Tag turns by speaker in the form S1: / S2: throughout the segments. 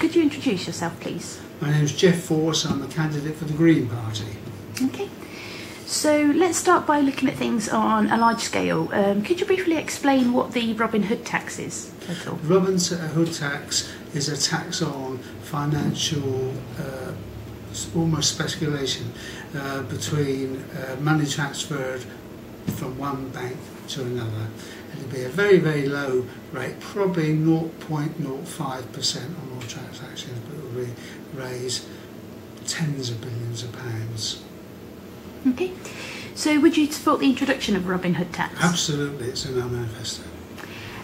S1: could you introduce yourself, please?
S2: My name is Geoff Forse. I'm a candidate for the Green Party.
S1: Okay. So let's start by looking at things on a large scale. Could you briefly explain what the Robin Hood tax is at all?
S2: The Robin Hood tax is a tax on financial, almost speculation between money transferred from one bank to another. It'll be a very, very low rate, probably 0.05% on all transactions, but it will raise tens of billions of pounds.
S1: Okay, so would you support the introduction of Robin Hood tax?
S2: Absolutely, it's in our manifesto.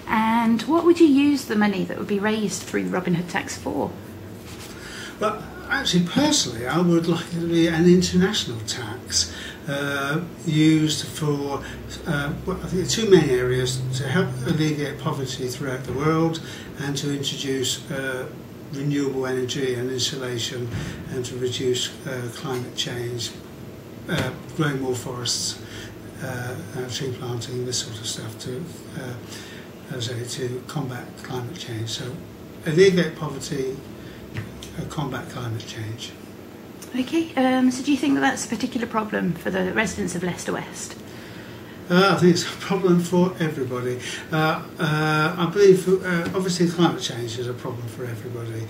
S1: And what would you use the money that would be raised through the Robin Hood tax for?
S2: Well, actually, personally, I would like it to be an international tax used for, I think, two main areas: to help alleviate poverty throughout the world and to introduce renewable energy and insulation and to reduce climate change. Growing more forests, tree planting, this sort of stuff to combat climate change. So alleviate poverty, combat climate change.
S1: Okay, so do you think that that's a particular problem for the residents of Leicester West?
S2: I think it's a problem for everybody. I believe, obviously, climate change is a problem for everybody.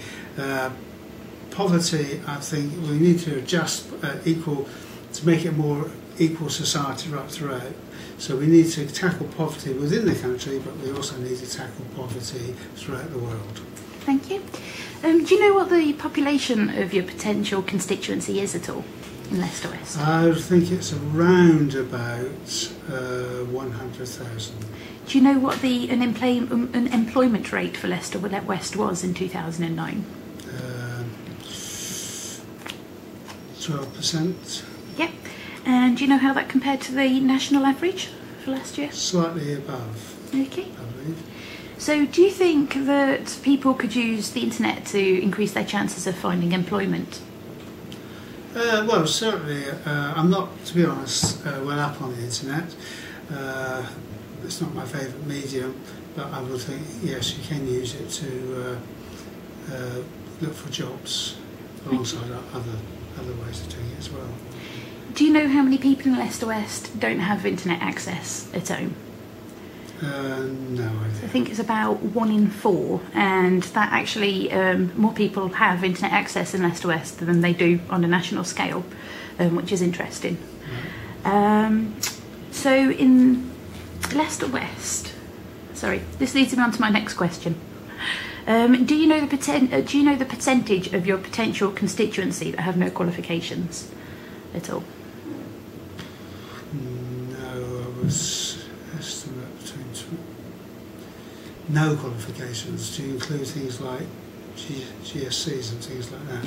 S2: Poverty, I think we need to adjust to make it more equal society right throughout. So we need to tackle poverty within the country, but we also need to tackle poverty throughout the world.
S1: Thank you. Do you know what the population of your potential constituency is at all in Leicester West?
S2: I think it's around about 100,000.
S1: Do you know what the unemployment rate for Leicester West was in 2009?
S2: 12%.
S1: Yep. And do you know how that compared to the national average for last year?
S2: Slightly above,
S1: okay.
S2: I believe.
S1: So do you think that people could use the internet to increase their chances of finding employment?
S2: Well, certainly. I'm not, to be honest, well up on the internet. It's not my favourite medium, but I would think, yes, you can use it to look for jobs alongside other ways of doing it as well.
S1: Do you know how many people in Leicester West don't have internet access at home?
S2: No idea.
S1: I think it's about 1 in 4, and that actually more people have internet access in Leicester West than they do on a national scale, which is interesting. Right. So in Leicester West, sorry, this leads me on to my next question. Do you know the percentage of your potential constituency that have no qualifications at all?
S2: No, I was estimate between no qualifications. Do you include things like GSCs and things like that?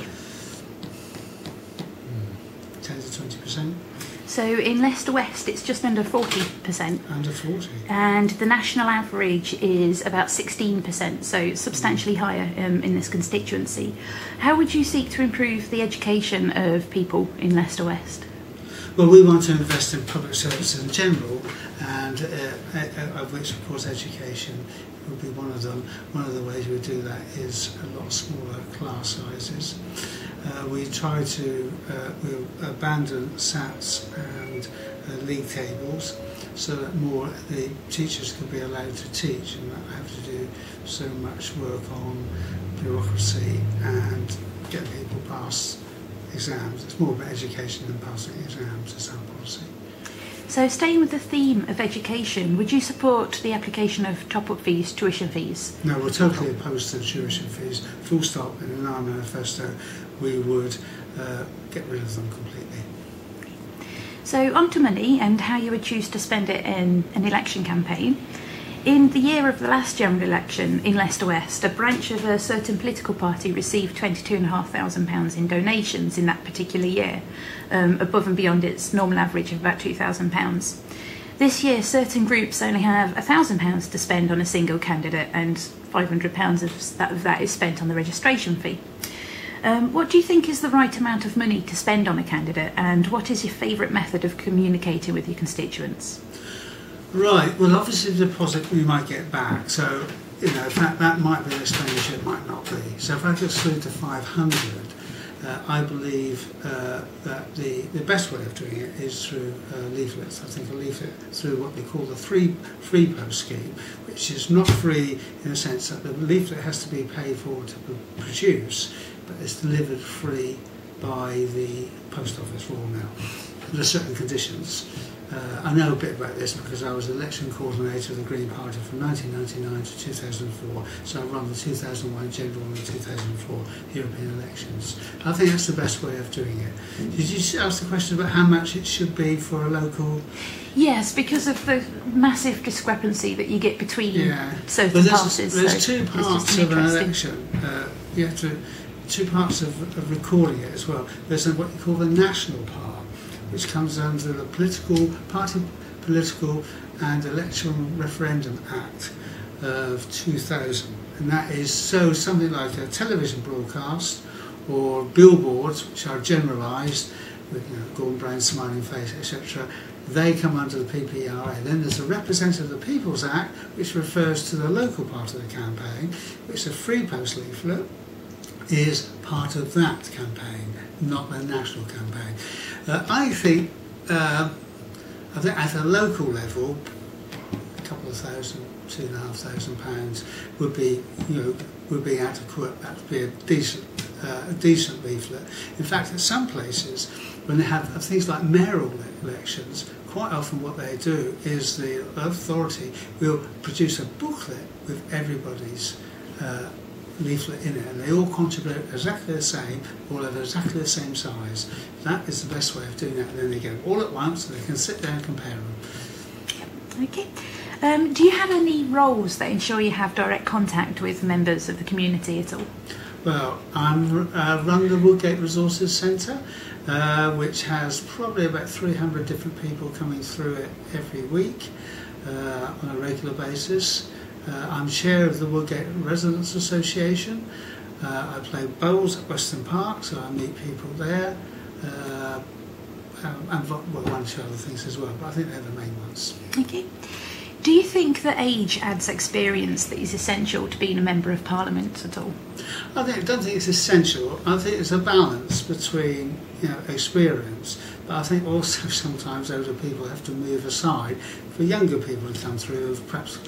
S2: 10 to 20%.
S1: So in Leicester West, it's just under 40%.
S2: Under 40.
S1: And the national average is about 16%, so substantially higher in this constituency. How would you seek to improve the education of people in Leicester West?
S2: Well, we want to invest in public services in general, and of which, of course, education would be one of them. One of the ways we do that is a lot smaller class sizes. We try to we'll abandon SATs and league tables so that more the teachers can be allowed to teach and not have to do so much work on bureaucracy and getting people past exams. It's more about education than passing exams as our policy.
S1: So staying with the theme of education, would you support the application of top-up fees, tuition fees?
S2: No, we're totally opposed to tuition fees. Full stop. In our manifesto, we would get rid of them completely.
S1: So on to money and how you would choose to spend it in an election campaign. In the year of the last general election in Leicester West, a branch of a certain political party received £22,500 in donations in that particular year, above and beyond its normal average of about £2,000. This year, certain groups only have £1,000 to spend on a single candidate, and £500 of that is spent on the registration fee. What do you think is the right amount of money to spend on a candidate, and what is your favourite method of communicating with your constituents?
S2: Right, well, obviously the deposit we might get back, so that might be an expenditure, it might not be. So if I go through to 500, I believe that the best way of doing it is through leaflets. I think a leaflet through what they call the free post scheme, which is not free in the sense that the leaflet has to be paid for to produce, but it's delivered free by the post office Royal Mail under certain conditions. I know a bit about this because I was election coordinator of the Green Party from 1999 to 2004, so I run the 2001 general and the 2004 European elections. I think that's the best way of doing it. Did you ask the question about how much it should be for a local?
S1: Yes, because of the massive discrepancy that you get between certain parties.
S2: There's two parts of an election. You have to two parts of recording it as well. There's what you call the national part, which comes under the Political and Electoral Referendum Act of 2000, and that is something like a television broadcast or billboards, which are generalised with Gordon Brown, smiling face, etc. They come under the PPRA. Then there's the Representative of the People's Act, which refers to the local part of the campaign, which the free post leaflet is part of that campaign, not the national campaign. I think at a local level, a couple of thousand, £2,500 would be adequate. That would be a decent leaflet. In fact, at some places, when they have things like mayoral elections, quite often what they do is the authority will produce a booklet with everybody's leaflet in it, and they all contribute exactly the same, all of exactly the same size. That is the best way of doing that, and then they go all at once and they can sit there and compare them.
S1: Okay. Do you have any roles that ensure you have direct contact with members of the community at all?
S2: Well, I run the Woodgate Resources Centre, which has probably about 300 different people coming through it every week on a regular basis. I'm chair of the Woodgate Residents Association. I play bowls at Weston Park, so I meet people there. And one or two other things as well, but I think they're the main ones.
S1: Okay. Do you think that age adds experience that is essential to being a Member of Parliament at all?
S2: I don't think it's essential. I think it's a balance between experience, but I think also sometimes older people have to move aside for younger people to come through with perhaps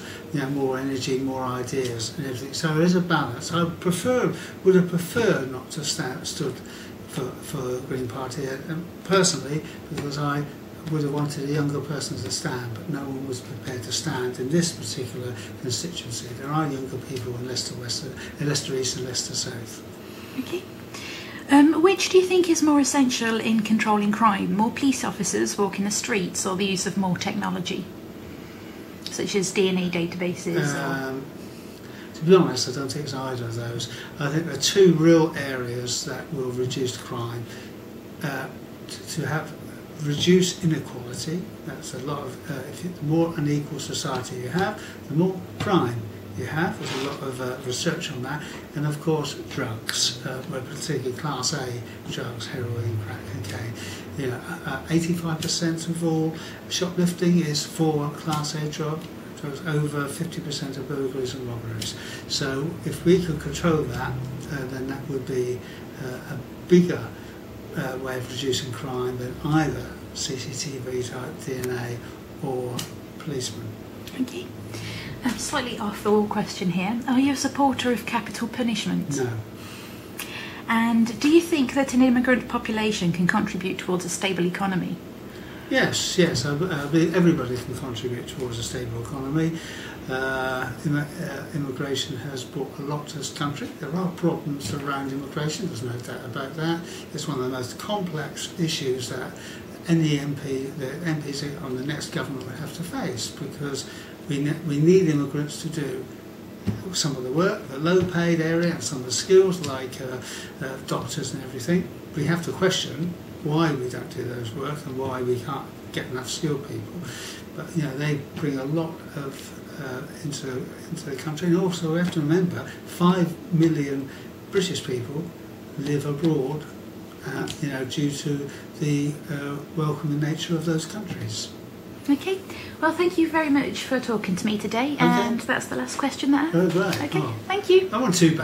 S2: more energy, more ideas and everything. So there is a balance. I would have preferred not to stood for the Green Party personally, because I would have wanted a younger person to stand, but no one was prepared to stand in this particular constituency. There are younger people in Leicester West, Leicester East and Leicester South.
S1: Okay. Which do you think is more essential in controlling crime? More police officers walking the streets, or the use of more technology, such as DNA databases?
S2: To be honest, I don't think it's either of those. I think there are two real areas that will reduce crime. To have reduce inequality. That's a lot of. The more unequal society you have, the more crime you have. There's a lot of research on that, and of course drugs, particularly Class A drugs, heroin, crack, cocaine. 85% of all shoplifting is for Class A drugs. Over 50% of burglaries and robberies. So if we could control that, then that would be a bigger way of reducing crime than either CCTV type DNA or policemen.
S1: Okay. Slightly off the wall question here. Are you a supporter of capital punishment?
S2: No.
S1: And do you think that an immigrant population can contribute towards a stable economy?
S2: Yes. I believe everybody can contribute towards a stable economy. Immigration has brought a lot to this country. There are problems around immigration, there's no doubt about that. It's one of the most complex issues that any the MPs on the next government will have to face, because we need immigrants to do some of the work, the low-paid area, and some of the skills like doctors and everything. We have to question why we don't do those work and why we can't get enough skilled people. But they bring a lot of into the country, and also we have to remember 5 million British people live abroad, due to the welcoming nature of those countries.
S1: Okay, well, thank you very much for talking to me today, and that's the last question that I have.
S2: Oh, great.
S1: Okay,
S2: Oh.
S1: thank you.
S2: I want two.